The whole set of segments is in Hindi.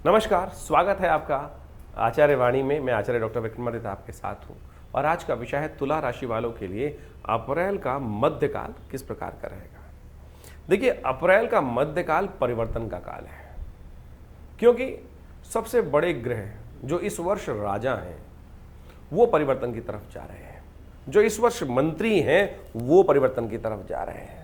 नमस्कार, स्वागत है आपका आचार्य वाणी में। मैं आचार्य डॉक्टर विक्रमादित्य आपके साथ हूँ और आज का विषय है तुला राशि वालों के लिए अप्रैल का मध्यकाल किस प्रकार का रहेगा। देखिए, अप्रैल का मध्यकाल परिवर्तन का काल है, क्योंकि सबसे बड़े ग्रह जो इस वर्ष राजा हैं वो परिवर्तन की तरफ जा रहे हैं, जो इस वर्ष मंत्री हैं वो परिवर्तन की तरफ जा रहे हैं।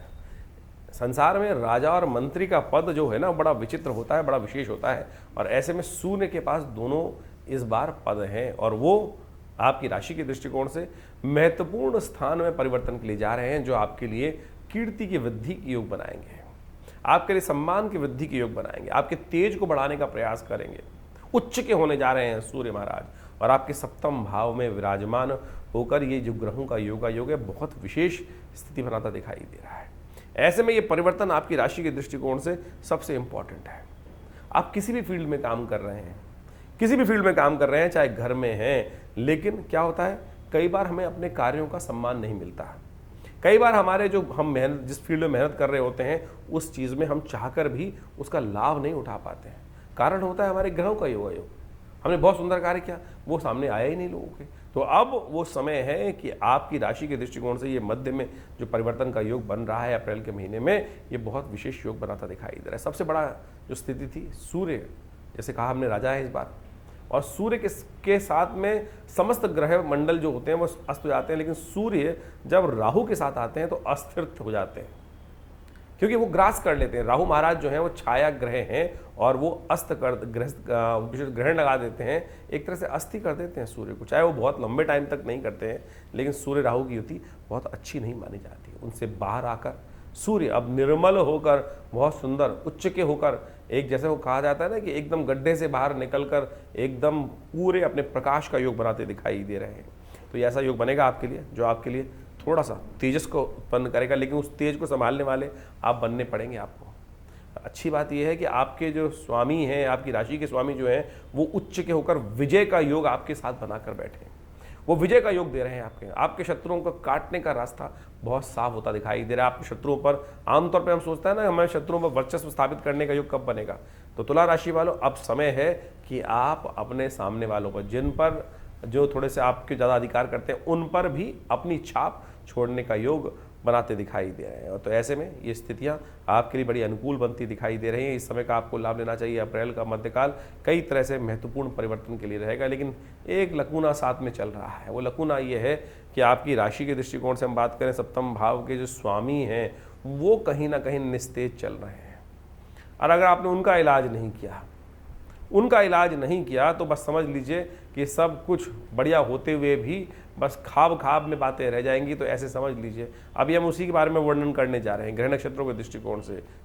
संसार में राजा और मंत्री का पद जो है ना बड़ा विचित्र होता है, बड़ा विशेष होता है, और ऐसे में सूर्य के पास दोनों इस बार पद हैं और वो आपकी राशि के दृष्टिकोण से महत्वपूर्ण स्थान में परिवर्तन के लिए जा रहे हैं, जो आपके लिए कीर्ति की वृद्धि की योग बनाएंगे, आपके लिए सम्मान की वृद्धि की योग बनाएंगे, आपके तेज को बढ़ाने का प्रयास करेंगे। उच्च के होने जा रहे हैं सूर्य महाराज, और आपके सप्तम भाव में विराजमान होकर ये जो ग्रहों का योग है बहुत विशेष स्थिति बनाता दिखाई दे रहा है। ऐसे में ये परिवर्तन आपकी राशि के दृष्टिकोण से सबसे इंपॉर्टेंट है। आप किसी भी फील्ड में काम कर रहे हैं, किसी भी फील्ड में काम कर रहे हैं, चाहे घर में हैं, लेकिन क्या होता है कई बार हमें अपने कार्यों का सम्मान नहीं मिलता है। कई बार हमारे जो हम मेहनत जिस फील्ड में मेहनत कर रहे होते हैं उस चीज़ में हम चाहकर भी उसका लाभ नहीं उठा पाते हैं। कारण होता है हमारे ग्रहों का योग। हमने बहुत सुंदर कार्य किया, वो सामने आया ही नहीं लोगों के। तो अब वो समय है कि आपकी राशि के दृष्टिकोण से ये मध्य में जो परिवर्तन का योग बन रहा है अप्रैल के महीने में, ये बहुत विशेष योग बनाता दिखाई दे रहा है। सबसे बड़ा जो स्थिति थी सूर्य, जैसे कहा हमने राजा है इस बार, और सूर्य के साथ में समस्त ग्रह मंडल जो होते हैं वो अस्त हो जाते हैं, लेकिन सूर्य जब राहु के साथ आते हैं तो अस्थिर हो जाते हैं, क्योंकि वो ग्रास कर लेते हैं। राहु महाराज जो हैं वो छाया ग्रह हैं और वो अस्त कर ग्रहण लगा देते हैं, एक तरह से अस्थि कर देते हैं सूर्य को। चाहे वो बहुत लंबे टाइम तक नहीं करते हैं, लेकिन सूर्य राहु की युति बहुत अच्छी नहीं मानी जाती। उनसे बाहर आकर सूर्य अब निर्मल होकर, बहुत सुंदर उच्च के होकर, एक जैसे वो कहा जाता है ना कि एकदम गड्ढे से बाहर निकलकर एकदम पूरे अपने प्रकाश का योग बनाते दिखाई दे रहे हैं। तो ये ऐसा योग बनेगा आपके लिए जो आपके लिए थोड़ा सा तेजस को उत्पन्न करेगा, लेकिन उस तेज को संभालने वाले आप बनने पड़ेंगे आपको। अच्छी बात यह है कि आपके जो स्वामी हैं, आपकी राशि के स्वामी जो हैं, वो उच्च के होकर विजय का योग आपके साथ बनाकर बैठे हैं। वो विजय का योग दे रहे हैं आपके शत्रुओं को काटने का रास्ता बहुत साफ होता दिखाई दे रहा है। आपके शत्रुओं पर आमतौर पर हम सोचते हैं ना हमारे शत्रुओं पर वर्चस्व स्थापित करने का योग कब बनेगा। तो तुला राशि वालों, अब समय है कि आप अपने सामने वालों पर, जिन पर जो थोड़े से आपके ज़्यादा अधिकार करते हैं, उन पर भी अपनी छाप छोड़ने का योग बनाते दिखाई दे रहे हैं। और तो ऐसे में ये स्थितियां आपके लिए बड़ी अनुकूल बनती दिखाई दे रही हैं। इस समय का आपको लाभ लेना चाहिए। अप्रैल का मध्यकाल कई तरह से महत्वपूर्ण परिवर्तन के लिए रहेगा, लेकिन एक लकूना साथ में चल रहा है। वो लकूना ये है कि आपकी राशि के दृष्टिकोण से हम बात करें, सप्तम भाव के जो स्वामी हैं वो कहीं ना कहीं निस्तेज चल रहे हैं, और अगर आपने उनका इलाज नहीं किया तो बस समझ लीजिए कि सब कुछ बढ़िया होते हुए भी बस ख्वाब में बातें रह जाएंगी। तो ऐसे समझ लीजिए, अभी हम उसी के बारे में वर्णन करने जा रहे हैं ग्रह नक्षत्रों के दृष्टिकोण से।